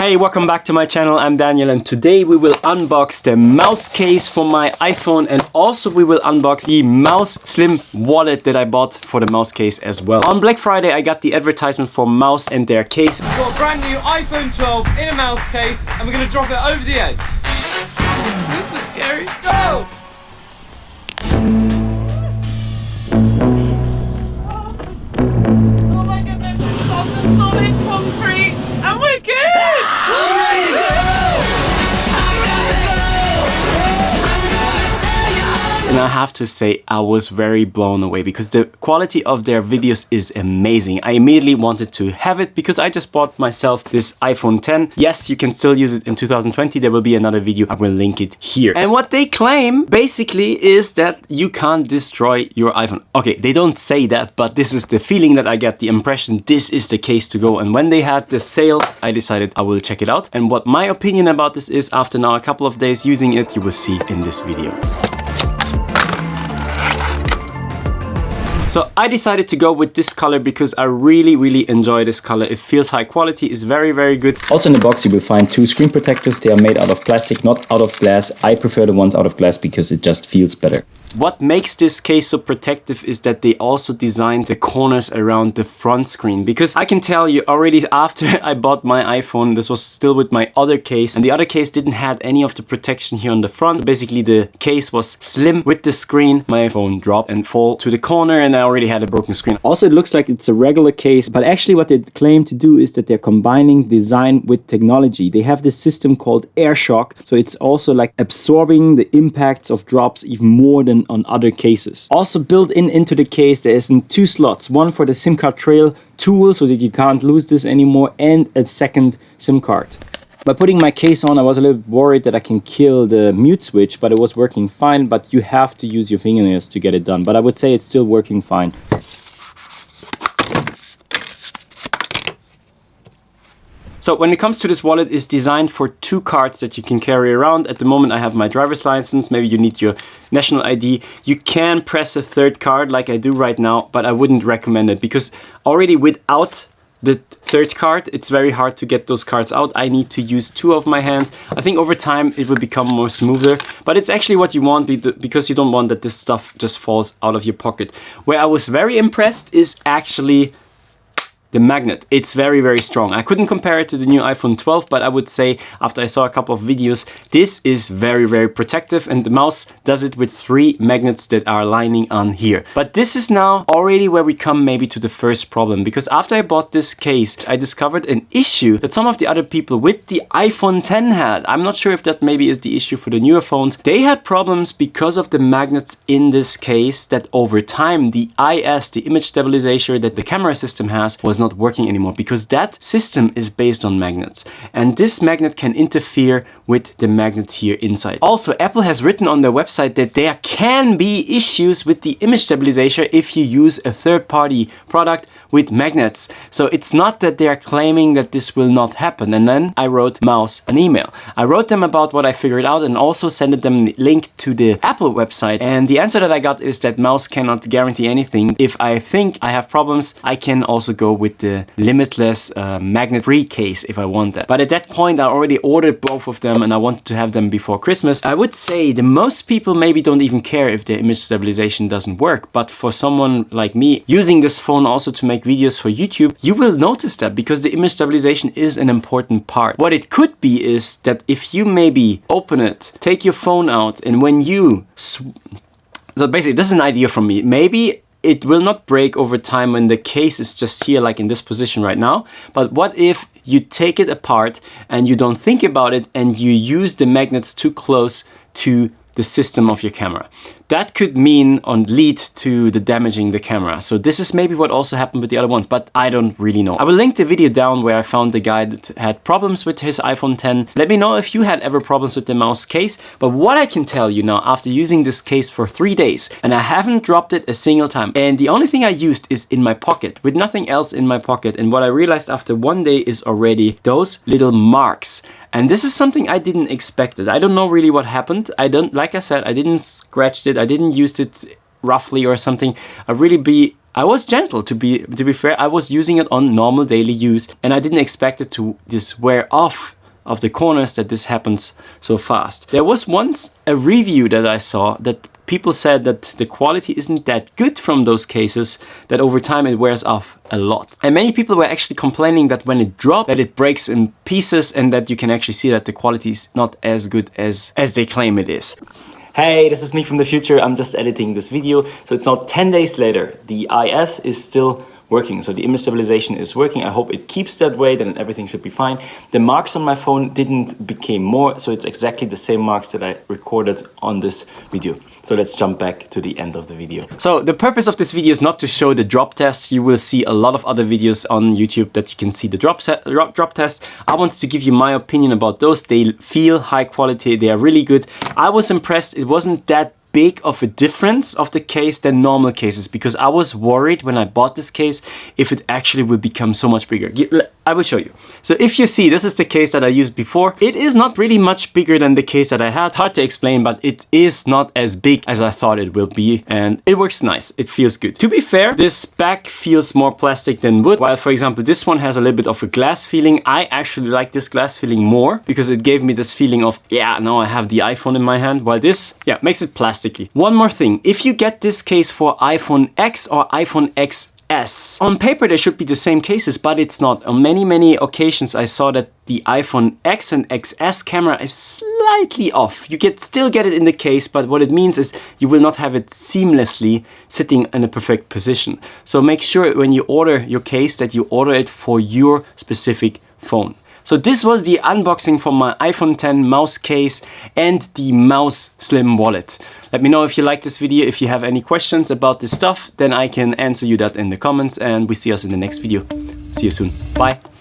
Hey, welcome back to my channel. I'm Daniel and today we will unbox the mouse case for my iPhone and also we will unbox the Mous Slim wallet that I bought for the mouse case as well. On Black Friday I got the advertisement for Mous and their case. We've got a brand new iPhone 12 in a mouse case and we're going to drop it over the edge. This looks scary. Go! Oh my goodness, it's on the solid concrete and we're good! And I have to say I was very blown away because the quality of their videos is amazing. I immediately wanted to have it because I just bought myself this iPhone 10. Yes, you can still use it in 2020. There will be another video. I will link it here. And what they claim basically is that you can't destroy your iPhone. Okay, they don't say that, but this is the feeling that I get, the impression this is the case to go. And when they had the sale, I decided I will check it out. And what my opinion about this is after now a couple of days using it, you will see in this video. So I decided to go with this color because I really enjoy this color. It feels high quality, it's very good. Also in the box you will find two screen protectors. They are made out of plastic, not out of glass. I prefer the ones out of glass because it just feels better. What makes this case so protective is that they also designed the corners around the front screen. Because I can tell you already after I bought my iPhone, this was still with my other case. And the other case didn't have any of the protection here on the front. So basically the case was slim with the screen. My phone dropped and fall to the corner and I already had a broken screen. Also it looks like it's a regular case. But actually what they claim to do is that they're combining design with technology. They have this system called air shock. So it's also like absorbing the impacts of drops even more than on other cases. Also built into the case there is two slots, one for the SIM card trail tool so that you can't lose this anymore, and a second SIM card. By putting my case on I was a little worried that I can kill the mute switch, but it was working fine. But you have to use your fingernails to get it done, but I would say it's still working fine. So when it comes to this wallet, it's designed for two cards that you can carry around. At the moment I have my driver's license, maybe you need your national ID. You can press a third card like I do right now, but I wouldn't recommend it because already without the third card, it's very hard to get those cards out. I need to use two of my hands. I think over time it will become more smoother, but it's actually what you want because you don't want that this stuff just falls out of your pocket. Where I was very impressed is actually the magnet. It's very strong. I couldn't compare it to the new iPhone 12, but I would say after I saw a couple of videos, this is very protective, and the mouse does it with 3 magnets that are lining on here. But this is now already where we come maybe to the first problem, because after I bought this case, I discovered an issue that some of the other people with the iPhone 10 had. I'm not sure if that maybe is the issue for the newer phones. They had problems because of the magnets in this case, that over time the IS, the image stabilization that the camera system has, was not working anymore because that system is based on magnets, and this magnet can interfere with the magnet here inside. Also, Apple has written on their website that there can be issues with the image stabilization if you use a third-party product with magnets. So it's not that they are claiming that this will not happen. And then I wrote Mous an email. I wrote them about what I figured out and also sent them a link to the Apple website, and the answer that I got is that Mous cannot guarantee anything. If I think I have problems, I can also go with the Limitless magnet-free case if I want that. But at that point I already ordered both of them and I wanted to have them before Christmas. I would say the most people maybe don't even care if the image stabilization doesn't work, but for someone like me using this phone also to make videos for YouTube, you will notice that because the image stabilization is an important part. What it could be is that if you maybe open it, take your phone out, and when you so basically this is an idea from me, maybe it will not break over time when the case is just here like in this position right now. But what if you take it apart and you don't think about it and you use the magnets too close to the system of your camera? That could mean lead to the damaging the camera. So this is maybe what also happened with the other ones, but I don't really know. I will link the video down where I found the guy that had problems with his iPhone 10. Let me know if you had ever problems with the mouse case. But what I can tell you now, after using this case for 3 days, and I haven't dropped it a single time, and the only thing I used is in my pocket, with nothing else in my pocket. And what I realized after 1 day is already those little marks. And this is something I didn't expect. I don't know really what happened. Like I said, I didn't scratch it. I didn't use it roughly or something. I was gentle, to be fair. I was using it on normal daily use and I didn't expect it to just wear off of the corners that this happens so fast. There was once a review that I saw that people said that the quality isn't that good from those cases, that over time it wears off a lot. And many people were actually complaining that when it drops, that it breaks in pieces and that you can actually see that the quality is not as good as they claim it is. Hey, this is me from the future. I'm just editing this video. So it's now 10 days later. The IS is still working. So the image stabilization is working. I hope it keeps that way, then everything should be fine. The marks on my phone didn't become more, so it's exactly the same marks that I recorded on this video. So let's jump back to the end of the video. So the purpose of this video is not to show the drop test. You will see a lot of other videos on YouTube that you can see the drop test. I wanted to give you my opinion about those. They feel high quality. They are really good. I was impressed. It wasn't that big of a difference of the case than normal cases, because I was worried when I bought this case if it actually will become so much bigger. I will show you. So if you see, this is the case that I used before. It is not really much bigger than the case that I had. Hard to explain, but it is not as big as I thought it will be, and it works nice. It feels good. To be fair, this back feels more plastic than wood, while for example this one has a little bit of a glass feeling. I actually like this glass feeling more because it gave me this feeling of, yeah, now I have the iPhone in my hand, while this, yeah, makes it plasticky. One more thing, if you get this case for iPhone X or iPhone XS, on paper they should be the same cases, but it's not. On many occasions I saw that the iPhone X and XS camera is slightly off. You still get it in the case, but what it means is you will not have it seamlessly sitting in a perfect position. So make sure when you order your case that you order it for your specific phone. So this was the unboxing for my iPhone X mouse case and the Mous Slim wallet. Let me know if you like this video. If you have any questions about this stuff, then I can answer you that in the comments, and we see us in the next video. See you soon. Bye.